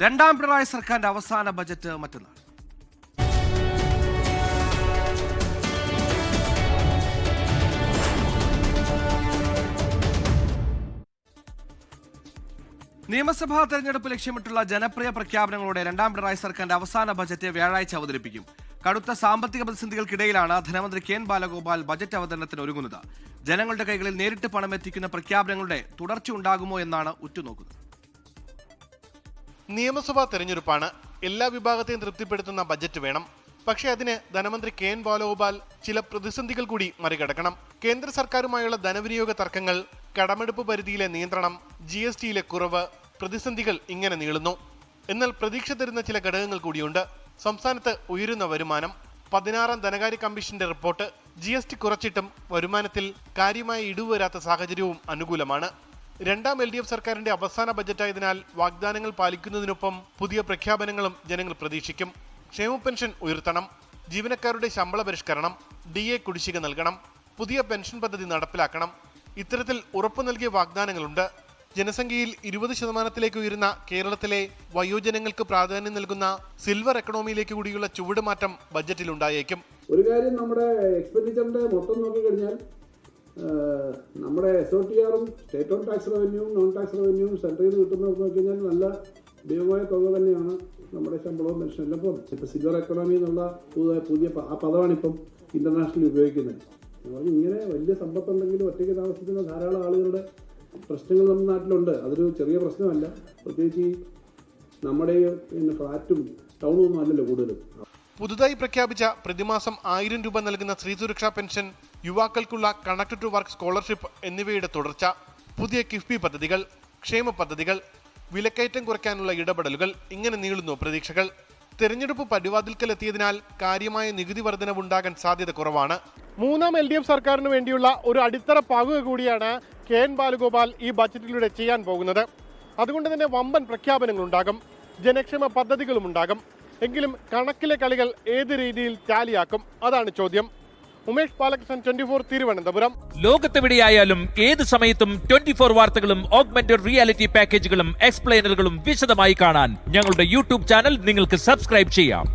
രണ്ടാം പിണറായി സർക്കാരിന്റെ അവസാന ബജറ്റ് മറ്റന്നാൾ. നിയമസഭാ തെരഞ്ഞെടുപ്പ് ലക്ഷ്യമിട്ടുള്ള ജനപ്രിയ പ്രഖ്യാപനങ്ങളോടെ രണ്ടാം പിണറായി സർക്കാരിന്റെ അവസാന ബജറ്റ് വ്യാഴാഴ്ച അവതരിപ്പിക്കും. കടുത്ത സാമ്പത്തിക പ്രതിസന്ധികൾക്കിടയിലാണ് ധനമന്ത്രി കെ ബാലഗോപാൽ ബജറ്റ് അവതരണത്തിന് ഒരുങ്ങുന്നത്. ജനങ്ങളുടെ കൈകളിൽ നേരിട്ട് പണമെത്തിക്കുന്ന പ്രഖ്യാപനങ്ങളുടെ തുടർച്ചയുണ്ടാകുമോ എന്നാണ് ഉറ്റുനോക്കുന്നത്. നിയമസഭാ തെരഞ്ഞെടുപ്പാണ്. എല്ലാ വിഭാഗത്തെയും തൃപ്തിപ്പെടുത്തുന്ന ബജറ്റ് വേണം. പക്ഷേ അതിന് ധനമന്ത്രി കെ ബാലഗോപാൽ ചില പ്രതിസന്ധികൾ കൂടി മറികടക്കണം. കേന്ദ്ര സർക്കാരുമായുള്ള ധനവിനിയോഗ തർക്കങ്ങൾ, കടമെടുപ്പ് പരിധിയിലെ നിയന്ത്രണം, GSTയിലെ കുറവ്, പ്രതിസന്ധികൾ ഇങ്ങനെ നീളുന്നു. എന്നാൽ പ്രതീക്ഷ തരുന്ന ചില ഘടകങ്ങൾ കൂടിയുണ്ട്. സംസ്ഥാനത്ത് ഉയരുന്ന വരുമാനം, 16ാം ധനകാര്യ കമ്മീഷന്റെ റിപ്പോർട്ട്, GST കുറച്ചിട്ടും വരുമാനത്തിൽ കാര്യമായ ഇടിവ് വരാത്ത സാഹചര്യവും അനുകൂലമാണ്. രണ്ടാം LDF സർക്കാരിന്റെ അവസാന ബജറ്റായതിനാൽ വാഗ്ദാനങ്ങൾ പാലിക്കുന്നതിനൊപ്പം പുതിയ പ്രഖ്യാപനങ്ങളും ജനങ്ങൾ പ്രതീക്ഷിക്കും. ക്ഷേമ പെൻഷൻ ഉയർത്തണം, ജീവനക്കാരുടെ ശമ്പള പരിഷ്കരണം, DA കുടിശ്ശിക നൽകണം, പുതിയ പെൻഷൻ പദ്ധതി നടപ്പിലാക്കണം. ഇത്തരത്തിൽ ഉറപ്പു നൽകിയ വാഗ്ദാനങ്ങളുണ്ട്. ജനസംഖ്യയിൽ 20% ഉയരുന്ന കേരളത്തിലെ വയോജനങ്ങൾക്ക് പ്രാധാന്യം നൽകുന്ന സിൽവർ എക്കണോമിയിലേക്ക് കൂടിയുള്ള ചുവടുമാറ്റം ബജറ്റിൽ ഉണ്ടായേക്കും. ഒരു കാര്യം, നമ്മുടെ എക്സ്പെൻഡിച്ചറിന്റെ മൊത്തം നോക്കിക്കഴിഞ്ഞാൽ നമ്മുടെ SOTRഉം സ്റ്റേറ്റ് ഓൺ ടാക്സ് റവന്യൂവും നോൺ ടാക്സ് റവന്യൂവും സെൻട്രൽ നിന്ന് കിട്ടുന്നത് നോക്കിക്കഴിഞ്ഞാൽ നല്ല ഭീമമായ തുക തന്നെയാണ് നമ്മുടെ ശമ്പളവും പെൻഷനെല്ലാം പോകും. ഇപ്പം സിൽവർ എക്കണോമി എന്നുള്ള പുതിയ ആ പദമാണ് ഇപ്പം ഇന്റർനാഷണലി ഉപയോഗിക്കുന്നത്. ഇങ്ങനെ വലിയ സമ്പത്തുണ്ടെങ്കിലും ഒറ്റയ്ക്ക് താമസിക്കുന്ന ധാരാളം ആളുകളുടെ പ്രശ്നങ്ങൾ നമ്മുടെ നാട്ടിലുണ്ട്. അതൊരു ചെറിയ പ്രശ്നമല്ല. പ്രത്യേകിച്ച് നമ്മുടെ ഫ്ലാറ്റും ടൗണും ഒന്നും അല്ലല്ലോ കൂടുതലും. പുതുതായി പ്രഖ്യാപിച്ച പ്രതിമാസം 1000 രൂപ നൽകുന്ന സ്ത്രീ സുരക്ഷാ പെൻഷൻ, യുവാക്കൾക്കുള്ള കണക്ട് ടു വർക്ക് സ്കോളർഷിപ്പ് എന്നിവയുടെ തുടർച്ച, പുതിയ കിഫ്ബി പദ്ധതികൾ, ക്ഷേമ പദ്ധതികൾ, വിലക്കയറ്റം കുറയ്ക്കാനുള്ള ഇടപെടലുകൾ, ഇങ്ങനെ നീളുന്നു പ്രതീക്ഷകൾ. തെരഞ്ഞെടുപ്പ് പടിവാതിൽക്കലെത്തിയതിനാൽ കാര്യമായ നികുതി വർധനവുണ്ടാകാൻ സാധ്യത കുറവാണ്. മൂന്നാം LDF സർക്കാരിന് വേണ്ടിയുള്ള ഒരു അടിത്തറ പാകുക കൂടിയാണ് കെ ബാലഗോപാൽ ഈ ബജറ്റിലൂടെ ചെയ്യാൻ പോകുന്നത്. അതുകൊണ്ട് തന്നെ വമ്പൻ പ്രഖ്യാപനങ്ങളുണ്ടാകും, ജനക്ഷേമ പദ്ധതികളും ഉണ്ടാകും. എങ്കിലും കണക്കിലെ കളികൾ ഏത് രീതിയിൽ ടാലിയാക്കും, അതാണ് ചോദ്യം. ഉമേഷ് ബാലകൃഷ്ണൻ, 24 തിരുവനന്തപുരം. ലോകത്തെവിടെയായാലും ഏത് സമയത്തും 24 വാർത്തകളും ഓഗ്മെന്റഡ് റിയാലിറ്റി പാക്കേജുകളും എക്സ്പ്ലെയിനറുകളും വിശദമായി കാണാൻ ഞങ്ങളുടെ YouTube ചാനൽ നിങ്ങൾക്ക് സബ്സ്ക്രൈബ് ചെയ്യാം.